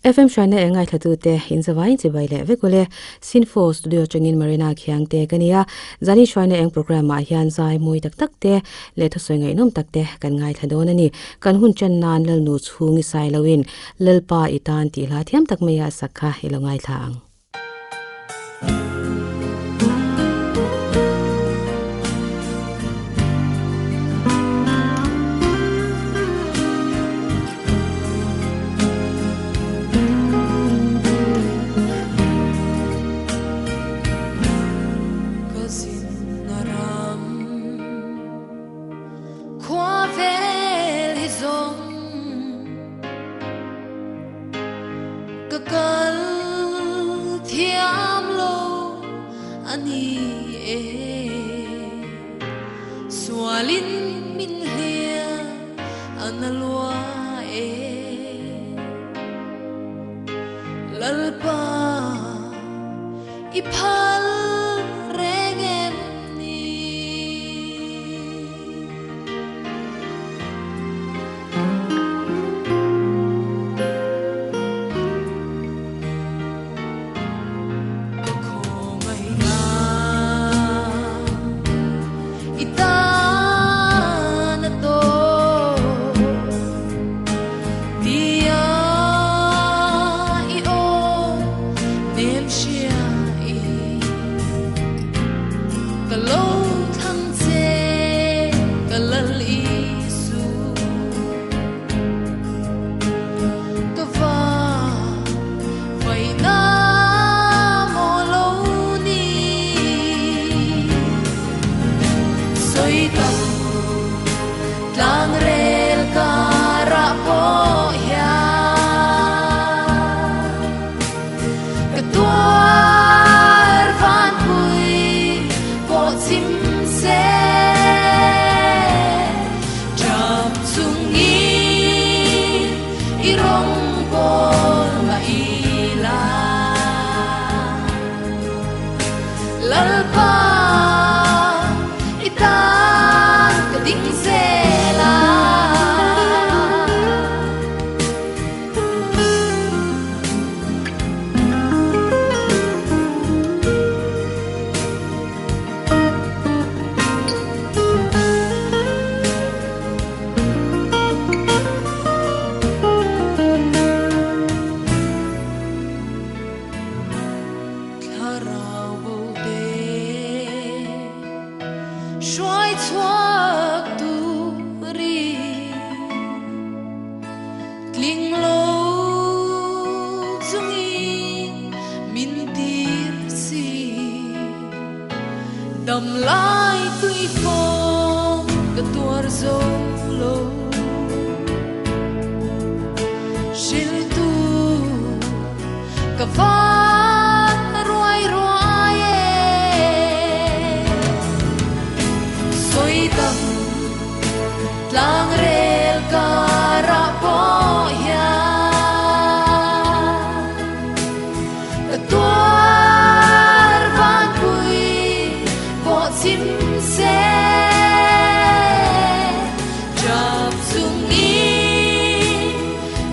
FM ชวนเองไงทะตุเตอินสวายจิบายเลเวกุเลซินโฟสตูดิโอจังอินมารีนาเคียงเตกันเนียจานี่ชวนเองโปรแกรมมาฮิอันไซมวยตักเตเลทสวยไงนุ่มตักเตกันไงทะโดนนี่กันหุ่นจันนานเลนูชูงิไซลวินเลลปาอิตานติลาเทียมตักเมียสักค่ะเฮลงไงทาง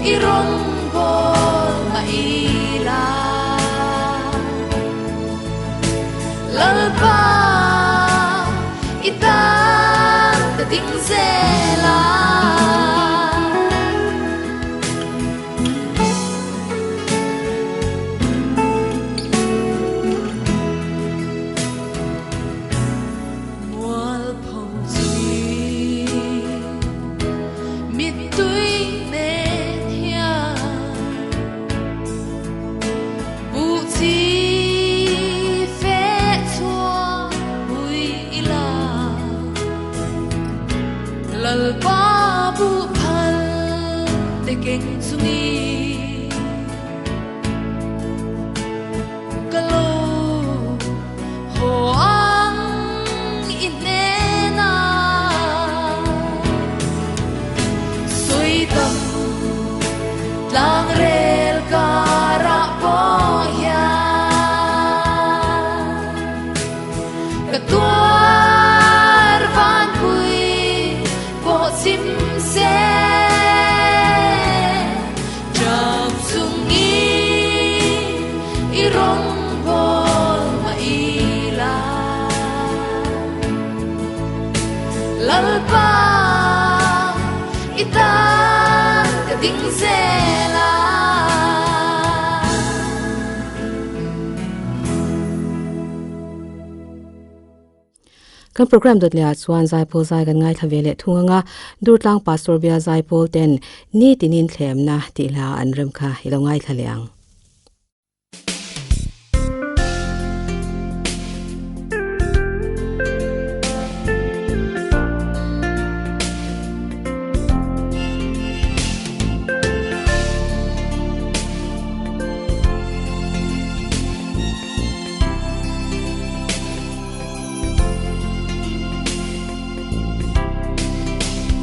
Irong bol maila tungi irong bol maila lalpa ita kading zela kan program dot lia chuan zai pol zai kan ngai thavele thunganga durtlang pastor bia zai pol ten ni tinin thlemna ti la anrem kha hilongai thaleang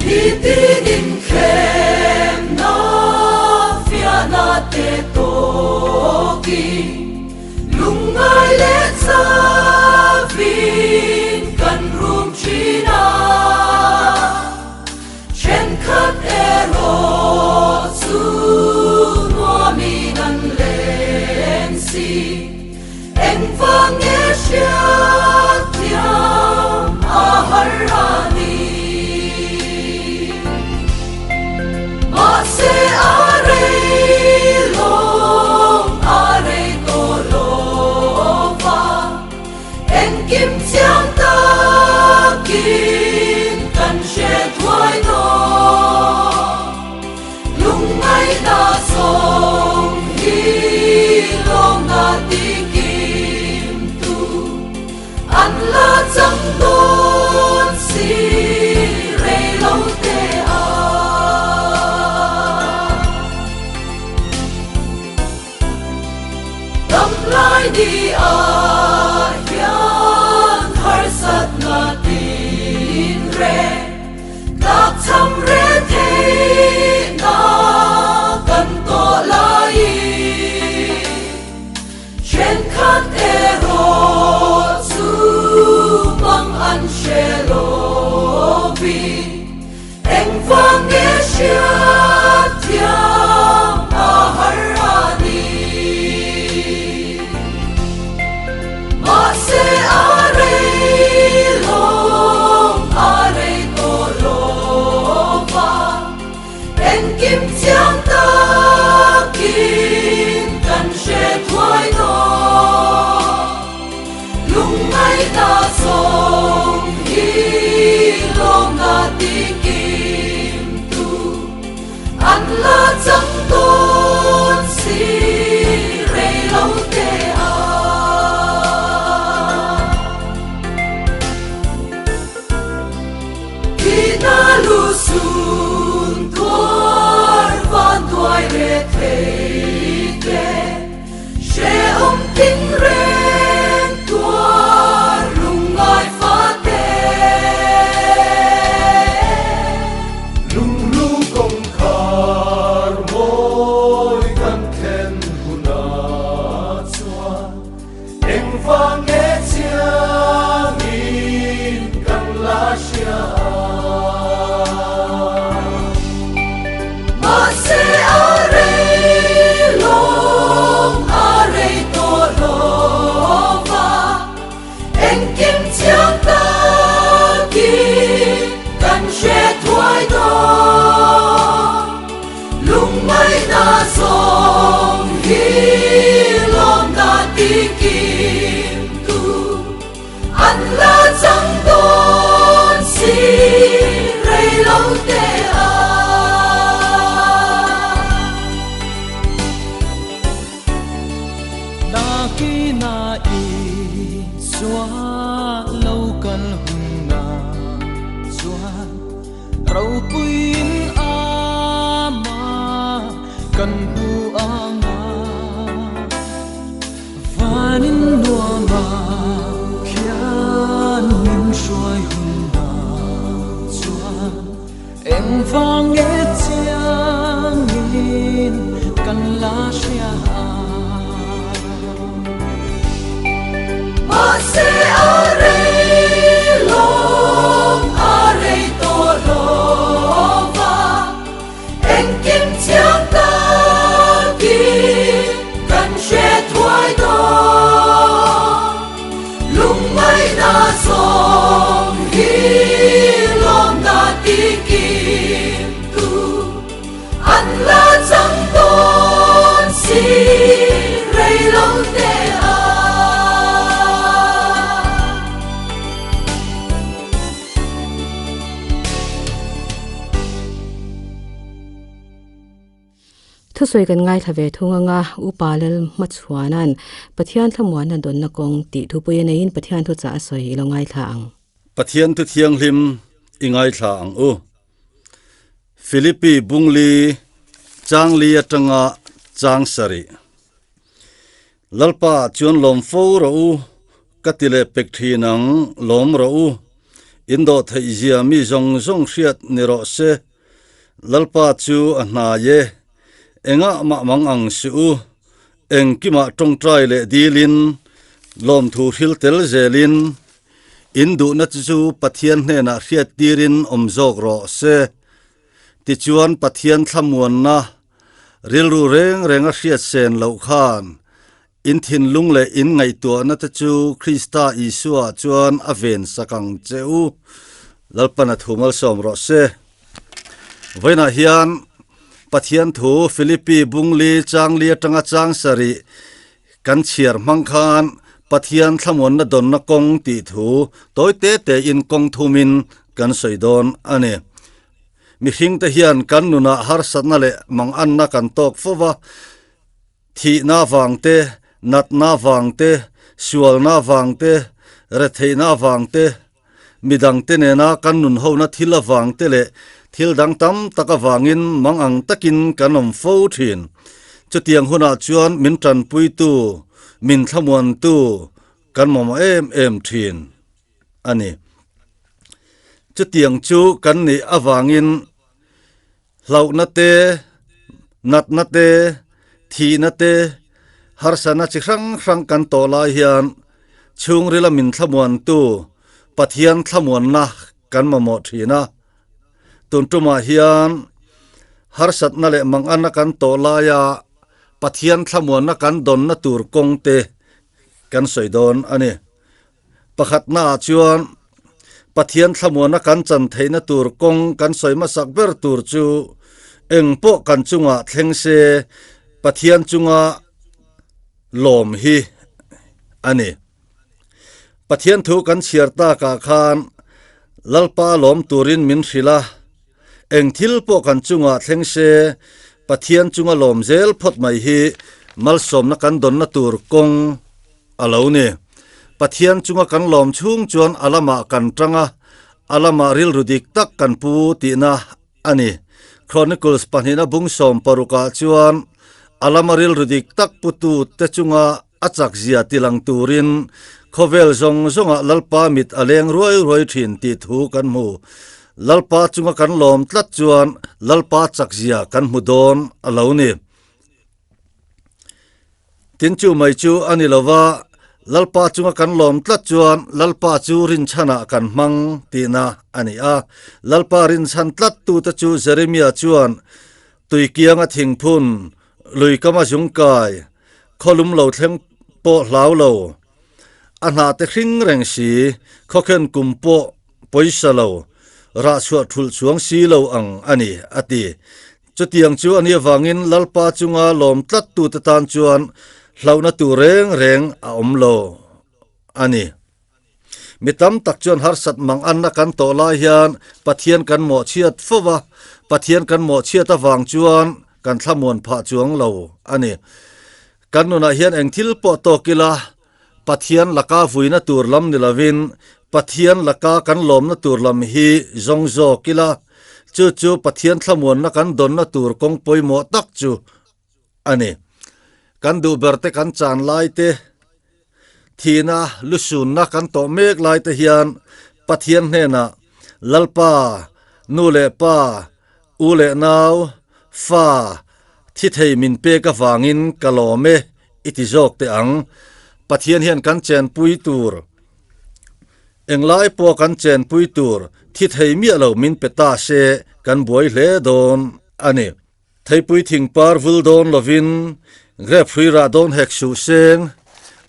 Tinin khem na fia na te toki lungai le sa vin kan rum china chen khat ero su no mi nan len si en vang e sha tiam a harani se are long are to lova en kim chiang ta kin kan she thwai no lung mai da song hi long na ti kim tu an la chang don si re lo te a lai di a hian har sat na tin re tak cham re the na kan to lai chen khat e ro su bang an shelo bi eng vang e sha tiam a harani se are long are to lova en kim chiang ta kin kan she thwai no lung mai ta song hi long na ti kim tu an la chang ton si re lo te a na lu sun tuar van tuai re te she ting ren tuar lungai fa te lung lu kong khar moi kan khen huna chua eng vang e chiang in kan la sha se are long are to lova en kim chiang ta ki kan she thwai do lung mai na song hi long na ti kim tu an la chang don si re lo te a na i swa lo kan hung na swa rau puin ama kan hu anga vanin nuama khian min shoi hung na swa em vang e chiang in kan la shia se are long are to lova en kim chiang ta ki สวยกันง่ายทะเวทุงงาอุปาเลลมัชวานันปะเทียนทมวนนันดนนกงติทุปุยในอินปะเทียนทุจะสวยลงง่ายทางปะเทียนทุเทียงลิมอิงายทางฟิลิปปีบุงลีจางลีจังะจางสริลลปาจวนลมโฟรูกติเลเป็กทีนังลมรูอินโดไทยเซียมีจงเชียดนิโรเซลลปาจูอนาเยเองะมะมังอังสูเองกิมาตรงใจเลดีลินลมทูฮิลเตลเจลินอินดูนัจูปะเทียนเนนะเชียดดีรินอมโจกรอเซติจวนปะเทียนทำมวนนะริลรูเรงเชียดเซนเหล่าขานอินทินลุงเลอินไงตัวนัตจูคริสตาอิสุอาจวนอเวนสักังเจอูลลปนัทุมัลสอมรอเซไว้นาฮิอันปะเทียนทูฟิลิปปีบุงลีจางเลียจังจางสริกันเชียร์มังคานปะเทียนทำมวนนดนนกงติทูโดยเตอินกงทูมินกันสอยดอนอันเนมิหิงตะเฮียนกันนุนาฮาร์สัตนาเลมังอันนักันตอกฟวะทีนาวังเตนัดนาวังเตสวลนาวังเตเรเทนาวังเตมิดังเตเนนากันนุนเฮานาทิลวังเตเลทิลดังตัมตะกะวังินมังอังตะกินกันอมโฟทินจุเตียงหุนาจวนมินจันปุยตูมินทมวนตูกันมอมเอ็มทินอันนี้จุเตียงจูกันนี่อวังินเหล่านาเตนัดนาเตทีนาเตฮาร์สนาจิครั้งกันโตลายเฮียนชุงริลามินทมวนตูปะเทียนทมวนนะกันมาหมดทีนะตุนตุมาเฮียนฮาร์สัตนั่นแหละมังอันนักันโตลายาปะเทียนทมวนนักันดนนตูร์กงเตกันสวยดอนอันนี้ปะขัดหน้าจวนปะเทียนทมวนนักันจันเทนตูร์กงกันสวยมาสักเบอร์ตูร์จูเอ็งโปกันจุงะเทงเซปะเทียนจุงะลมฮีอันนี้ปะเทียนถูกันเชียร์ตากาคานลลปาลมตูรินมินศิลาเอ็งทิลโปกันจุงะเทงเซปะเทียนจุงะลมเซลพดไม่ฮีมัลสมนักันดนนตูร์กงอาลาวนี่ปะเทียนจุงะกันลมชุงจวนอาลามากันจังะอาลามาริลรุดิกตักกันปูตินะอันนี้ครอนิคลส์ปันหินาบุงสมปรุกาจวนอาลามาริลรุดิกตักปุตุเตจุงะอาจักเซียติลังตูรินโคเวลซงซงะลลปามิดอเลงรวยถินติทูกันมูลลปาจุงะกันลมตลัดจวนลลปาจักเซียกันมุดอนอาลาวนี่ตินจูไม่จูอันนี้ละว่าลลปาจุงะกันลมตลัดจวนลลปาจูรินชนะกันมังตีนาอันนี้ลลปารินชันตลัดตูตะจูเซเรมียจวนตุยเกียงะทิงพุนลุยกมาจุงกายขลุมเหล่าเทงโปเหลาเหล่าอันหาเตคริงแรงสีข้อเข็นกุมโปปอยสเหล่าราชวทุลสวงสีเหล่าอังอันนี้อติจุดยังจูอันนี้วางินลลปาจุงาลมตลัดตูตะตานจวนเหล่านาตูเรงอมเหล่าอันนี้มิตำตักจวนฮาร์สัตมังอันนักันโตลายานปะเทียนกันหมอเชียดฟวะปะเทียนกันหมอเชียดตะวางจวนกันทำมวนผาจวงเหล่าอันนี้กันนุนาเฮียนเองทิลปอโตกิลาปะเทียนลักาฟุยนาตูร์ลำนิลาวินปะเทียนลักากันลมนาตูร์ลำฮีจงโจกิลาจูปะเทียนทำมวนนักันดนนาตูร์กงปอยหมอตักจูอันนี้กันดูเบอร์เตกันจานไลเตทีน่าลุสุนนักันโตเมกไลเตเฮียนปะเทียนเนน่ะลลปานูเลปาอูเลนาวฟ้าที่ไทยมินเปกะวางินกะโลเมอิติจอกเตอังปะเทียนเฮียนกันเจนปุยตูร์เอ็งไลปัวกันเจนปุยตูร์ที่ไทยมีเหล่ามินเปตาเซกันบวยเลดอนอันนี้ไทยปุยทิงปาร์วิลดอนลวินเกรฟฟรีราดอนเฮกชูเซง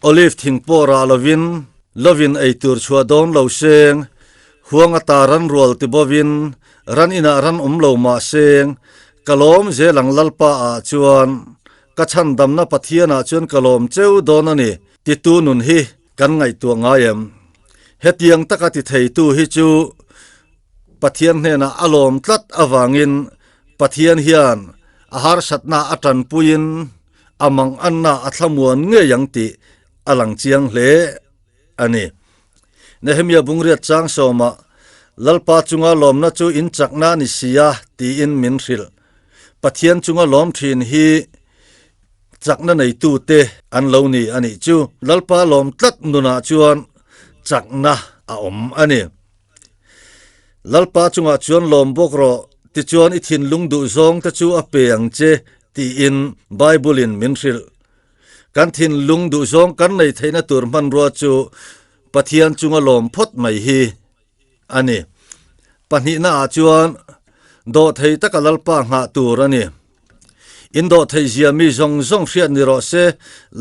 โอลิฟทิงปอราลวินไอตูร์ชัวดอนเหล่าเซงห่วงตารันรัวลติบวินรันอินารันเหล่ามาเซงกะลมเจลังลลปาอาจวนกะชันดำนาปะเทียนาจวนกะลมเจ้าโดนนี่ติตูนุนฮีกันไงตัวงายมเฮตียงตะกะติไทตูฮิจูปะเทียนเนนะอารมณ์ตลัดอวางินปะเทียนเฮียน ahar satna atan puin amang anna athamuan nge yang ti alang chiang hle ani Nehemia bungriat chang soma lalpa chunga lomna chu in chakna ni sia ti in minril pathian chunga lom thin hi chakna nei tu te an lo ni ani chu lalpa lom tlat nuna chuan chakna a om ani lalpa chunga chuan lom bokro ti chuan I thin lungdu zong ta chu a peang che ti in bible in minril kan thin lungdu zong kan nei theina tur man ro chu pathian chunga lom phot mai hi ani pani na chuan do thei takalalpa nga tur ani indo thei zia mi zong zong hriat ni ro se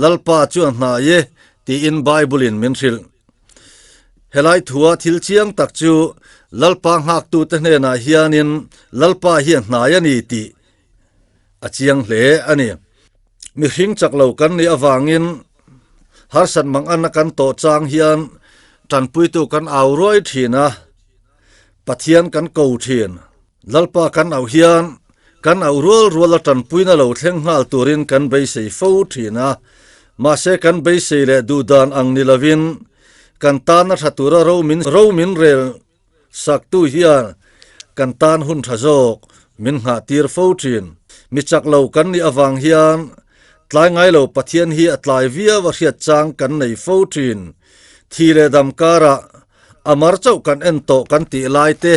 lalpa chuan na ye ti in bible in minril helai thua thil chiang tak chu lalpa ngak tu te hne na hianin lalpa hian na ya ni ti achiang hle ani mi hring chaklo kan ni awangin har san mang an kan to chang hian tan pui tu kan au roi thina pathian kan ko thin lalpa kan au hian kan au rol tan pui na lo thleng ngal turin kan bei sei fo thina ma se kan bei sei le du dan ang ni lovin kan tan na thatura ro min rel sak tu hian kan tan hun thazok min nga tir fo thin mi chak lo kan ni awang hian tlai ngai lo pathian hi atlai via wa hriat chang kan nei fo thin thile dam kara amar chau kan ento kan ti lai te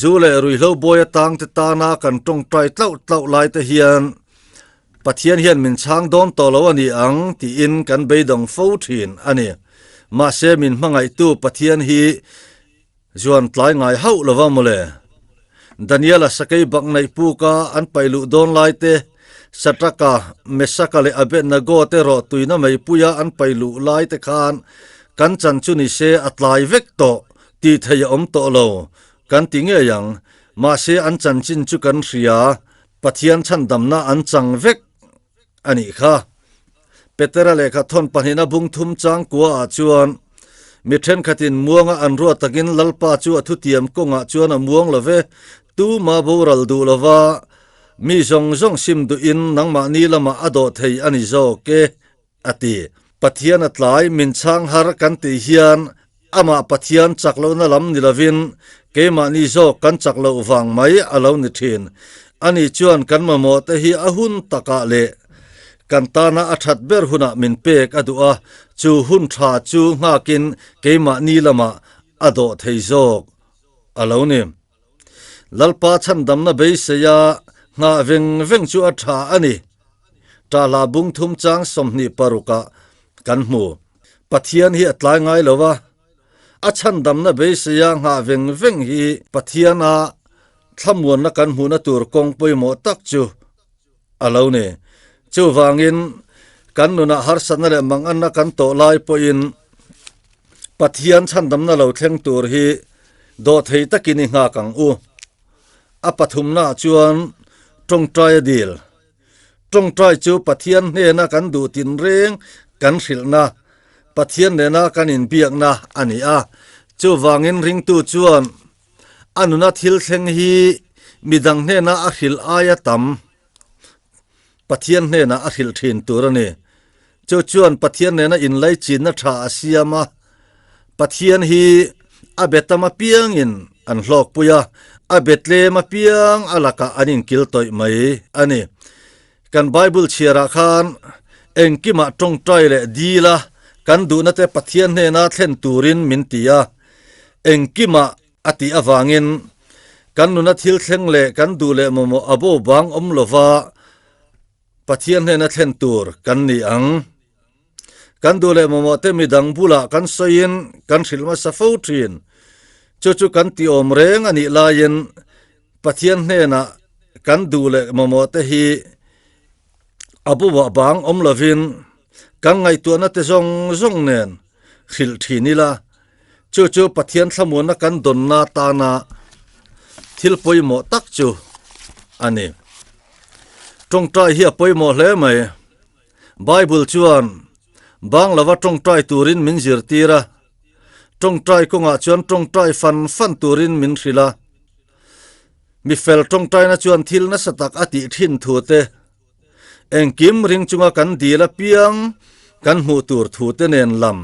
zule rui lo boya tang te ta na kan tong trai tlau lai te hian pathian hian min chang don to lo ani ang ti in kan beidong fo thin ani ma se min mangai tu pathian hi zuan tlai ngai hau lova mole Daniela sakai bak nai pu ka an pailu don lai te sataka mesaka le Abednego te ro tuina mai puya an pailu lai te khan kan chan chu ni se atlai vek to ti thaya om to lo kan tinge yang ma se an chan chin chu kan ria pathian chan damna an chang vek ani kha petera le kha thon panina bung thum chang kwa chuan mi then khatin muanga an ro takin lalpa chu athu tiam konga chuan a muang love tu ma boral du lova mi zong sim du in nangma ni lama ado thei ani zo ke ati pathian atlai min chang har kan ti hian ama pathian chaklo na lam ni lovin ke ma ni zo kan chaklo wang mai alo ni thin ani chuan kan ma mo te hi ahun taka le kan ta na athat ber huna min pek adua chu hun tha chu ngakin ke ma ni lama ado thei zo alo ni lalpa chan dam na be se ya nga veng chu atha ani ta la bung thum chang somni paruka kan mu pathian hi atlai ngai lowa achan dam na be se ya nga veng hi pathiana thamuan na kan mu na tur kong poi mo tak chu alo ne chu wangin kan nu na har san le mang an na kan to lai po in pathian chan dam na lo thleng tur hi do thei takini nga kang u apathum na chuan tong trai dil tong trai chu pathian ne na kan du tin reng kan hril na pathian ne na kan in biak na ani a chu wangin ring tu chuan anuna thil thleng hi midang ne na a hril aya tam pathian ne na a hril thin tur ani chu chuan pathian ne na in lai chin na tha asiama pathian hi abetama piang in an hlok puya abetle ma piang alaka anin kil toy mai ani kan bible chira khan engkima tong trai le dila kan du na te pathian ne na thlen turin min tia engkima ati awangin kan nu na thil thleng le kan du le momo abo bang om lova pathian ne na thlen tur kan ni ang kan du le momo te midang bula kan soin kan thilma sa fotrin chu kan ti om reng ani lain pathian ne na kan du le momo te hi abu wa bang om lovin kan ngai tu na te zong nen khil thinila chu pathian thlamun na kan don na ta na thil poimo tak chu ani tong trai hi poimo hle mai bible chuan bang lawa tong trai turin min zir tira tong trai ko nga chuan tong trai fan turin min hrila mi fel tong tai na chuan thil na satak ati thin thu te eng kim ring chunga kan dila piang kan mu tur thu te nen lam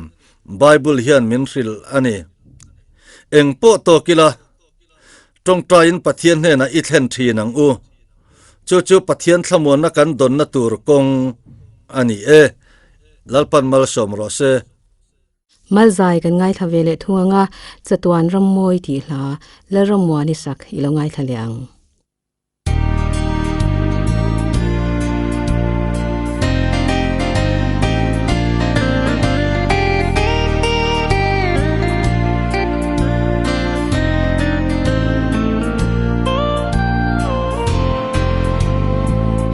bible hian min ril ani eng po to kila tong tai in pathian hne na I thlen thin ang u chu pathian thamon na kan don na tur kong ani lalpan mal som ro se malzai kan ngai thavele thunga chatuan rammoi ti hla la ramwani sak ilongai thaliang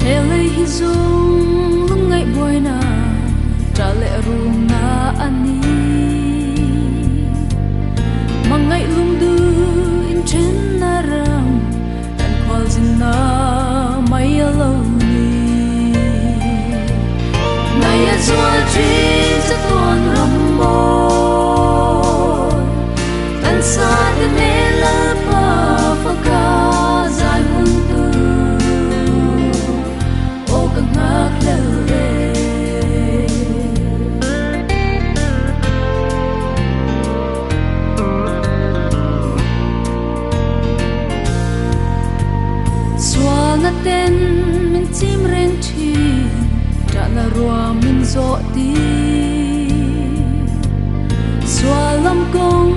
hele hizung lungai boina trale runga ani mangai lungdu in chen naram kan khol jinna mai alone naya zwa ji zaton rambo kan sa de mela pa faka zai mundu o kan hak le na ten min chim reng thi ta na rua min zo ti swalam kong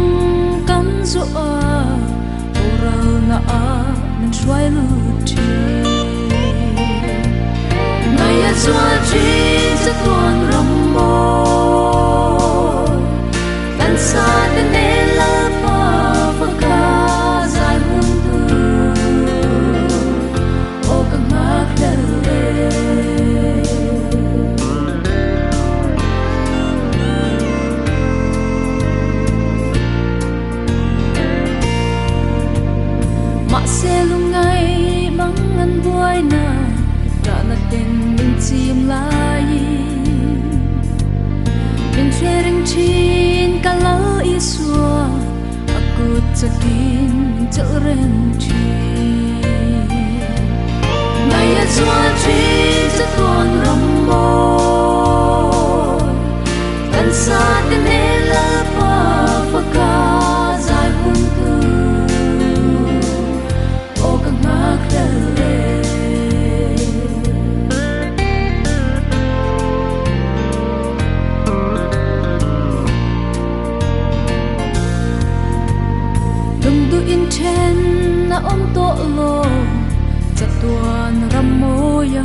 kan zo a ora na a min shwai lu thi na ya zwa ji za ton rambo kan sa de ne la pa fa ka zai mun selungai mangan buaina dana ten min chim lai min sharing chin kala iswa aku chakin charen chi naya zwa chi zaton rambo kan sa de nela pa faka zai huntu o kan hak le dum du in chen na om to lo chatuan ramoya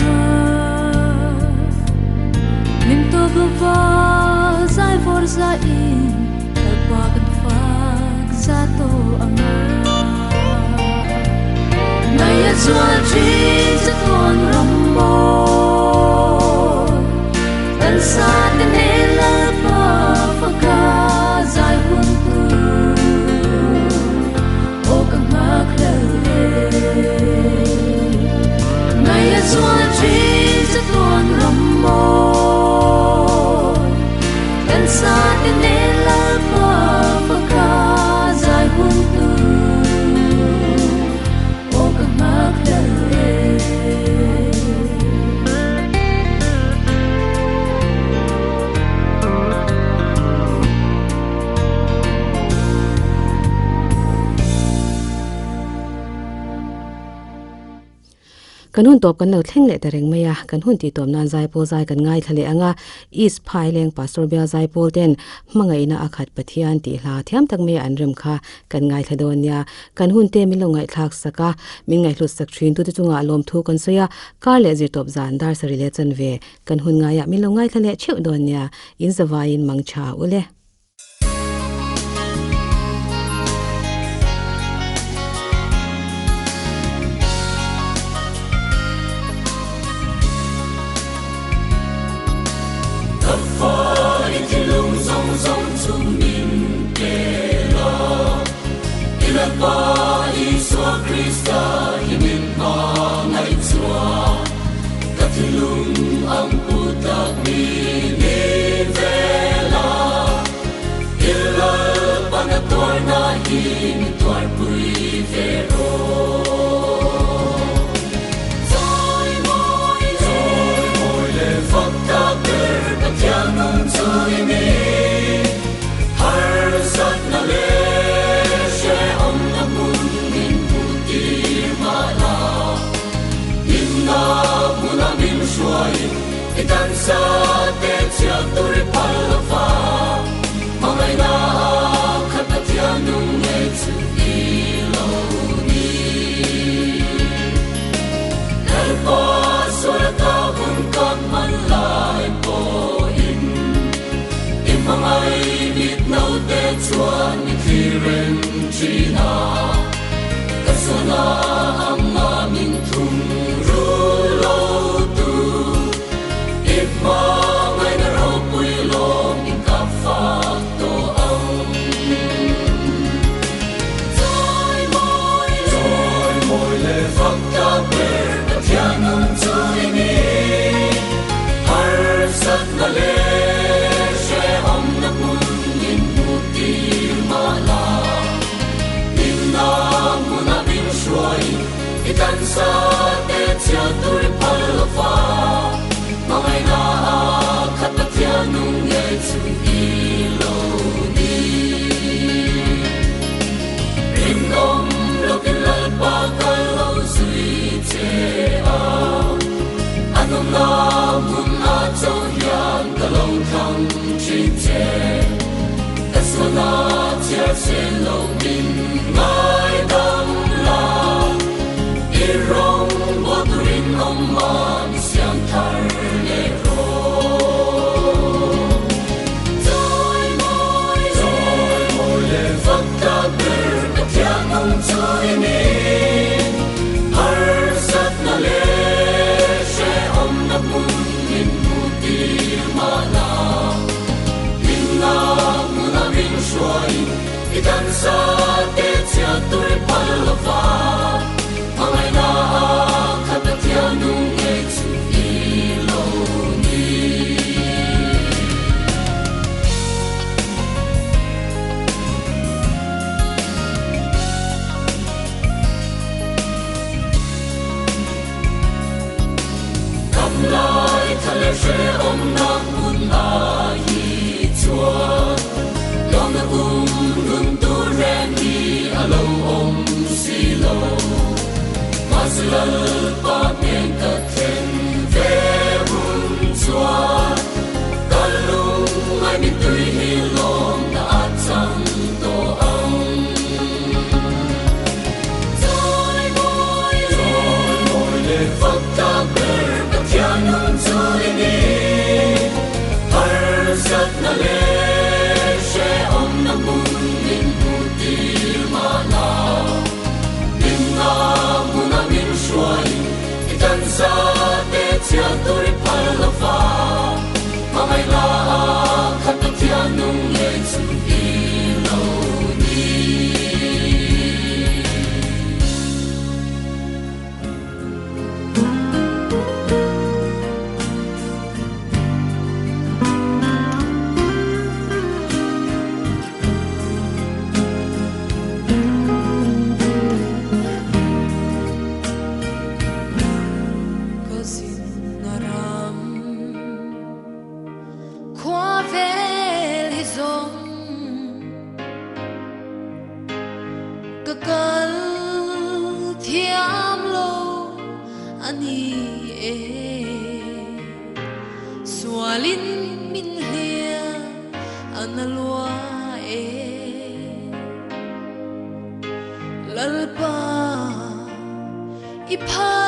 nim to bava zai for za in pa kan fak za to anga naya zwa ji chatuan rambo kan sa de nela pa faka zai huntu o kan hak le naya zwa ji zaton rambo kan sa de nela pa faka zai huntu o kan hak le kan hun top kan lo thleng le tereng maya kan hun ti tom nan zai po zai kan ngai thale anga is phai leng pastor bia zai pol ten mangai na akhat pathian ti hla thiam tak me an rem kha kan ngai thadon ya kan hun te mi lo ngai thak saka min ngai hlut sak thrin tu te chunga lom thu kan soya kar le ji top zan dar sari le chan ve kan hun nga ya mi lo ngai thale cheu don ya in zawain mangcha ule Krista himin ma ngai chua kathilung ang putak mi ne vela illa panator na hin twar pui vero sa te chia tur pal fa mai na khat na tia nung nge chu i lo ni el pa so ta bun kan man lai po in mai bit no te chuan ni thi ren chi na ka so na amma min thum ru lo tu if ma ngai na ro pui lo in ka fa to ang joy moi le phak ta ber ta thian nung chu ni har sat na le ikan sa te chia tur pal fa mai na khat ta tia nung nge chu i lo ni rin om lo kin lal pa ka lo sui che a anom na mun a chau yan ka lo thang chi che asona chia se lo min mai dang la rong bot rin om man siang thar le ro joy moi le phak ta ber ka thia nong chui ni har sat na le she om na mun in mu ti ma na min na mu na min shoi ikan sa te chia tur pal fa mai na khat ta tia nung nge chu i lo ni kam lai thale she om na mun a hi chuan lo na run tu ren ni alo om si lo Maslal pa nen ka ten ve run chua kalung ai min tui hi long na chang to ang joy moi le phak ta ber ka thia nung chui ni har sat na le she om na mun min pu ti ma na min na ikan sa te chia tur pal fa mai la khat ta tia nung nge chu i lo ni Swalin min hlia analwa lalpa ipa